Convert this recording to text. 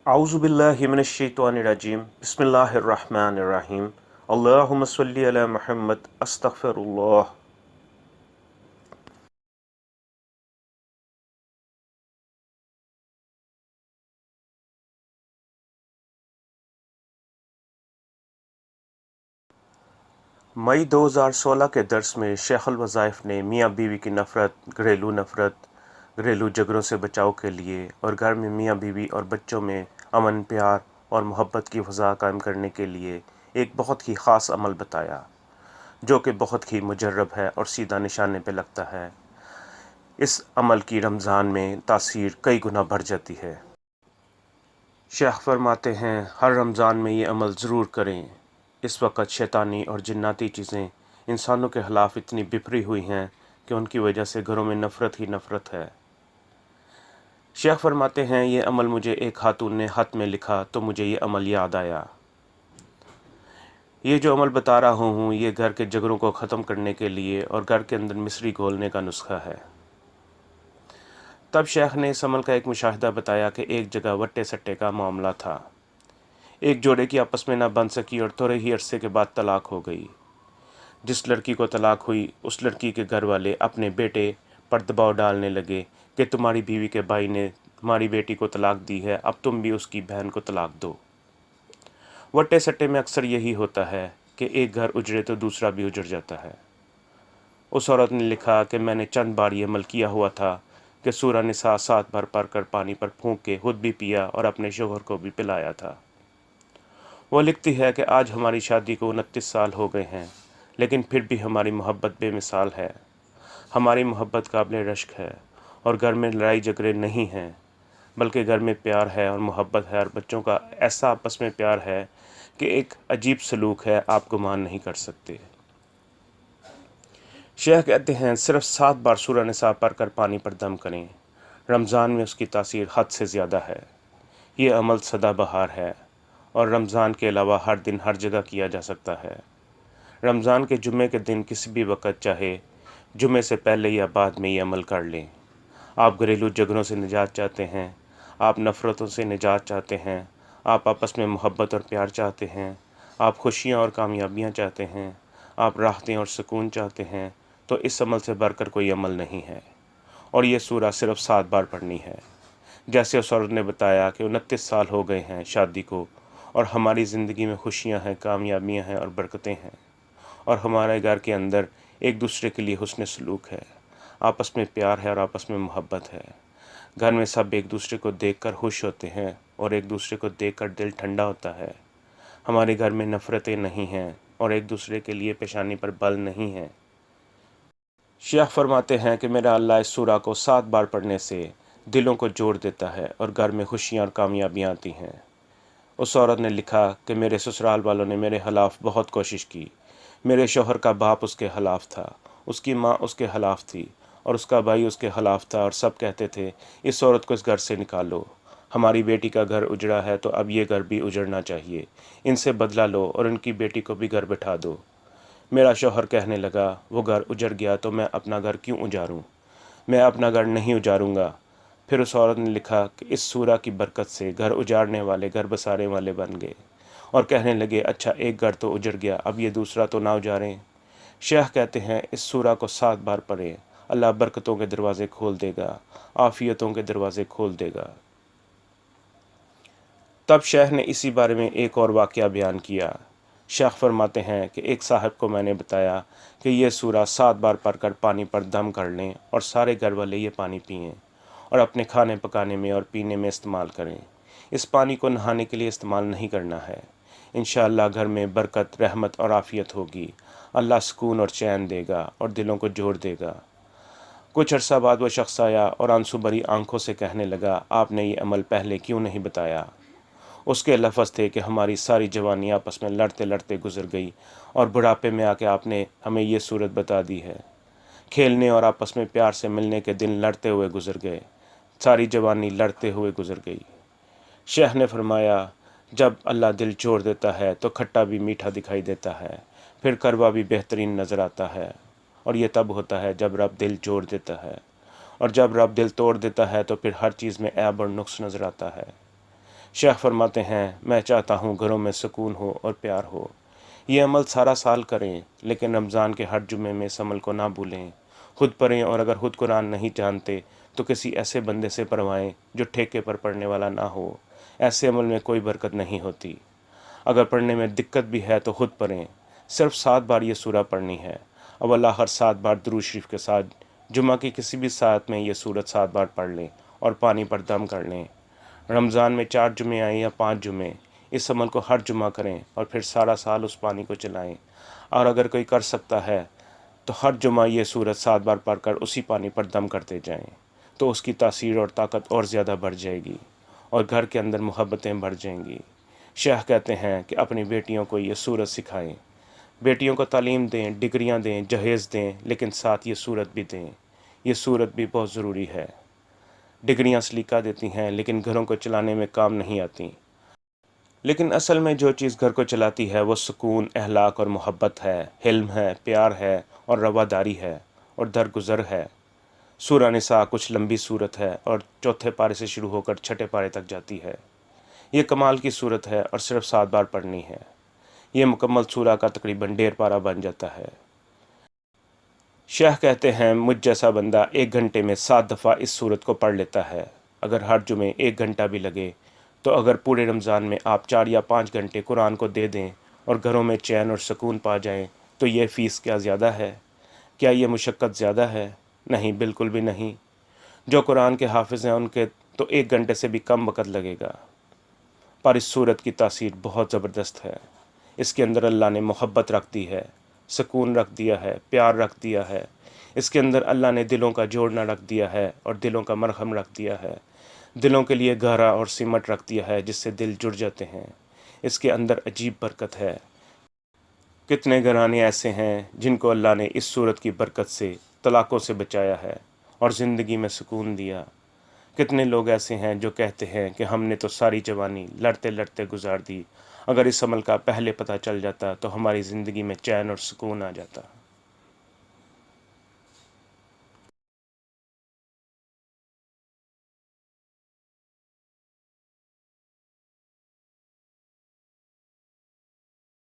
اعوذ باللہ من الشیطان الرجیم بسم اللہ الرحمن الرحیم اللہم صلی علی محمد استغفر اللہ۔ مئی 2016 کے درس میں شیخ الوظائف نے میاں بیوی کی نفرت، گھریلو جھگڑوں سے بچاؤ کے لیے اور گھر میں میاں بیوی اور بچوں میں امن، پیار اور محبت کی فضا قائم کرنے کے لیے ایک بہت ہی خاص عمل بتایا، جو کہ بہت ہی مجرب ہے اور سیدھا نشانے پہ لگتا ہے۔ اس عمل کی رمضان میں تاثیر کئی گنا بڑھ جاتی ہے۔ شیخ فرماتے ہیں، ہر رمضان میں یہ عمل ضرور کریں۔ اس وقت شیطانی اور جناتی چیزیں انسانوں کے خلاف اتنی بپھری ہوئی ہیں کہ ان کی وجہ سے گھروں میں نفرت ہی نفرت ہے۔ شیخ فرماتے ہیں، یہ عمل مجھے ایک خاتون نے خط میں لکھا تو مجھے یہ عمل یاد آیا۔ یہ جو عمل بتا رہا ہوں یہ گھر کے جھگڑوں کو ختم کرنے کے لیے اور گھر کے اندر مصری گھولنے کا نسخہ ہے۔ تب شیخ نے اس عمل کا ایک مشاہدہ بتایا کہ ایک جگہ وٹے سٹے کا معاملہ تھا۔ ایک جوڑے کی آپس میں نہ بن سکی اور تھوڑے ہی عرصے کے بعد طلاق ہو گئی۔ جس لڑکی کو طلاق ہوئی اس لڑکی کے گھر والے اپنے بیٹے پر دباؤ ڈالنے لگے کہ تمہاری بیوی کے بھائی نے تمہاری بیٹی کو طلاق دی ہے، اب تم بھی اس کی بہن کو طلاق دو۔ وٹے سٹے میں اکثر یہی ہوتا ہے کہ ایک گھر اجڑے تو دوسرا بھی اجڑ جاتا ہے۔ اس عورت نے لکھا کہ میں نے چند بار یہ عمل کیا ہوا تھا کہ سورہ نساء 7 بار پڑھ کر پانی پر پھونک کے خود بھی پیا اور اپنے شوہر کو بھی پلایا تھا۔ وہ لکھتی ہے کہ آج ہماری شادی کو 29 سال ہو گئے ہیں، لیکن پھر بھی ہماری محبت بے مثال ہے۔ ہماری محبت قابل رشک ہے اور گھر میں لڑائی جھگڑے نہیں ہیں، بلکہ گھر میں پیار ہے اور محبت ہے اور بچوں کا ایسا آپس میں پیار ہے کہ ایک عجیب سلوک ہے، آپ گمان نہیں کر سکتے۔ شیخ کہتے ہیں، صرف 7 بار سورہ نساء پڑھ کر پانی پر دم کریں۔ رمضان میں اس کی تاثیر حد سے زیادہ ہے۔ یہ عمل سدا بہار ہے اور رمضان کے علاوہ ہر دن ہر جگہ کیا جا سکتا ہے۔ رمضان کے جمعے کے دن کسی بھی وقت، چاہے جمعے سے پہلے یا بعد میں، یہ عمل کر لیں۔ آپ گھریلو جھگڑوں سے نجات چاہتے ہیں، آپ نفرتوں سے نجات چاہتے ہیں، آپ آپس میں محبت اور پیار چاہتے ہیں، آپ خوشیاں اور کامیابیاں چاہتے ہیں، آپ راحتیں اور سکون چاہتے ہیں، تو اس عمل سے بڑھ کر کوئی عمل نہیں ہے۔ اور یہ سورہ صرف 7 بار پڑھنی ہے۔ جیسے اس عورت نے بتایا کہ 29 سال ہو گئے ہیں شادی کو اور ہماری زندگی میں خوشیاں ہیں، کامیابیاں ہیں اور برکتیں ہیں، اور ہمارے گھر کے اندر ایک دوسرے کے لیے حسن سلوک ہے، آپس میں پیار ہے اور آپس میں محبت ہے۔ گھر میں سب ایک دوسرے کو دیکھ کر خوش ہوتے ہیں اور ایک دوسرے کو دیکھ کر دل ٹھنڈا ہوتا ہے۔ ہمارے گھر میں نفرتیں نہیں ہیں اور ایک دوسرے کے لیے پیشانی پر بل نہیں ہیں۔ شیخ فرماتے ہیں کہ میرا اللہ اس سورہ کو 7 بار پڑھنے سے دلوں کو جوڑ دیتا ہے اور گھر میں خوشیاں اور کامیابیاں آتی ہیں۔ اس عورت نے لکھا کہ میرے سسرال والوں نے میرے خلاف بہت کوشش کی۔ میرے شوہر کا باپ اس کے خلاف تھا، اس کی ماں اس کے خلاف تھی اور اس کا بھائی اس کے خلاف تھا، اور سب کہتے تھے اس عورت کو اس گھر سے نکالو۔ ہماری بیٹی کا گھر اجڑا ہے تو اب یہ گھر بھی اجڑنا چاہیے، ان سے بدلہ لو اور ان کی بیٹی کو بھی گھر بٹھا دو۔ میرا شوہر کہنے لگا، وہ گھر اجڑ گیا تو میں اپنا گھر کیوں اجاروں؟ میں اپنا گھر نہیں اجاروں گا۔ پھر اس عورت نے لکھا کہ اس سورہ کی برکت سے گھر اجاڑنے والے گھر بسانے والے بن گئے اور کہنے لگے، اچھا ایک گھر تو اجڑ گیا، اب یہ دوسرا تو نہ اجاریں۔ شیخ کہتے ہیں، اس سورہ کو 7 بار پڑھیں، اللہ برکتوں کے دروازے کھول دے گا، عافیتوں کے دروازے کھول دے گا۔ تب شیخ نے اسی بارے میں ایک اور واقعہ بیان کیا۔ شیخ فرماتے ہیں کہ ایک صاحب کو میں نے بتایا کہ یہ سورہ 7 بار پڑھ کر پانی پر دم کر لیں اور سارے گھر والے یہ پانی پئیں اور اپنے کھانے پکانے میں اور پینے میں استعمال کریں۔ اس پانی کو نہانے کے لیے استعمال نہیں کرنا ہے۔ انشاءاللہ گھر میں برکت، رحمت اور عافیت ہوگی۔ اللہ سکون اور چین دے گا اور دلوں کو جوڑ دے گا۔ کچھ عرصہ بعد وہ شخص آیا اور آنسو بھری آنکھوں سے کہنے لگا، آپ نے یہ عمل پہلے کیوں نہیں بتایا؟ اس کے لفظ تھے کہ ہماری ساری جوانی آپس میں لڑتے لڑتے گزر گئی اور بڑھاپے میں آ کے آپ نے ہمیں یہ صورت بتا دی ہے۔ کھیلنے اور آپس میں پیار سے ملنے کے دن لڑتے ہوئے گزر گئے، ساری جوانی لڑتے ہوئے گزر گئی۔ شیخ نے فرمایا، جب اللہ دل جوڑ دیتا ہے تو کھٹا بھی میٹھا دکھائی دیتا ہے، پھر کڑوا بھی بہترین نظر آتا ہے، اور یہ تب ہوتا ہے جب رب دل جوڑ دیتا ہے، اور جب رب دل توڑ دیتا ہے تو پھر ہر چیز میں عیب اور نقص نظر آتا ہے۔ شیخ فرماتے ہیں میں چاہتا ہوں گھروں میں سکون ہو اور پیار ہو۔ یہ عمل سارا سال کریں لیکن رمضان کے ہر جمعے میں اس عمل کو نہ بھولیں۔ خود پڑھیں اور اگر خود قرآن نہیں جانتے تو کسی ایسے بندے سے پڑھوائیں جو ٹھیکے پر پڑھنے والا نہ ہو۔ ایسے عمل میں کوئی برکت نہیں ہوتی۔ اگر پڑھنے میں دقت بھی ہے تو خود پڑھیں۔ صرف 7 بار یہ سورہ پڑھنی ہے۔ اول آخر 7 بار درود شریف کے ساتھ جمعہ کی کسی بھی ساعت میں یہ سورت 7 بار پڑھ لیں اور پانی پر دم کر لیں۔ رمضان میں 4 جمعے آئیں یا 5 جمعے، اس عمل کو ہر جمعہ کریں اور پھر سارا سال اس پانی کو چلائیں۔ اور اگر کوئی کر سکتا ہے تو ہر جمعہ یہ سورت 7 بار پڑھ کر اسی پانی پر دم کرتے جائیں، تو اس کی تاثیر اور طاقت اور زیادہ بڑھ جائے گی اور گھر کے اندر محبتیں بڑھ جائیں گی۔ شیخ کہتے ہیں کہ اپنی بیٹیوں کو یہ سورت سکھائیں۔ بیٹیوں کو تعلیم دیں، ڈگریاں دیں، جہیز دیں، لیکن ساتھ یہ سورت بھی دیں۔ یہ سورت بھی بہت ضروری ہے۔ ڈگریاں سلیقہ دیتی ہیں لیکن گھروں کو چلانے میں کام نہیں آتی۔ لیکن اصل میں جو چیز گھر کو چلاتی ہے وہ سکون، اخلاق اور محبت ہے، حلم ہے، پیار ہے اور رواداری ہے اور درگزر ہے۔ سورہ نساء کچھ لمبی صورت ہے اور 4 پارے سے شروع ہو کر 6 پارے تک جاتی ہے۔ یہ کمال کی صورت ہے اور صرف 7 بار پڑھنی ہے۔ یہ مکمل سورہ کا تقریباً 1.5 پارہ بن جاتا ہے۔ شیخ کہتے ہیں مجھ جیسا بندہ 1 گھنٹے میں 7 دفعہ اس سورت کو پڑھ لیتا ہے۔ اگر ہر جمعے 1 گھنٹہ بھی لگے تو اگر پورے رمضان میں آپ 4 یا 5 گھنٹے قرآن کو دے دیں اور گھروں میں چین اور سکون پا جائیں تو یہ فیس کیا زیادہ ہے؟ کیا یہ مشقت زیادہ ہے؟ نہیں، بالکل بھی نہیں۔ جو قرآن کے حافظ ہیں ان کے تو 1 گھنٹے سے بھی کم وقت لگے گا، پر اس صورت کی تاثیر بہت زبردست ہے۔ اس کے اندر اللہ نے محبت رکھ دی ہے، سکون رکھ دیا ہے، پیار رکھ دیا ہے۔ اس کے اندر اللہ نے دلوں کا جوڑنا رکھ دیا ہے اور دلوں کا مرہم رکھ دیا ہے، دلوں کے لیے گہرا اور سمٹ رکھ دیا ہے جس سے دل جڑ جاتے ہیں۔ اس کے اندر عجیب برکت ہے۔ کتنے گھرانے ایسے ہیں جن کو اللہ نے اس صورت کی برکت سے طلاقوں سے بچایا ہے اور زندگی میں سکون دیا۔ کتنے لوگ ایسے ہیں جو کہتے ہیں کہ ہم نے تو ساری جوانی لڑتے لڑتے گزار دی، اگر اس عمل کا پہلے پتہ چل جاتا تو ہماری زندگی میں چین اور سکون آ جاتا۔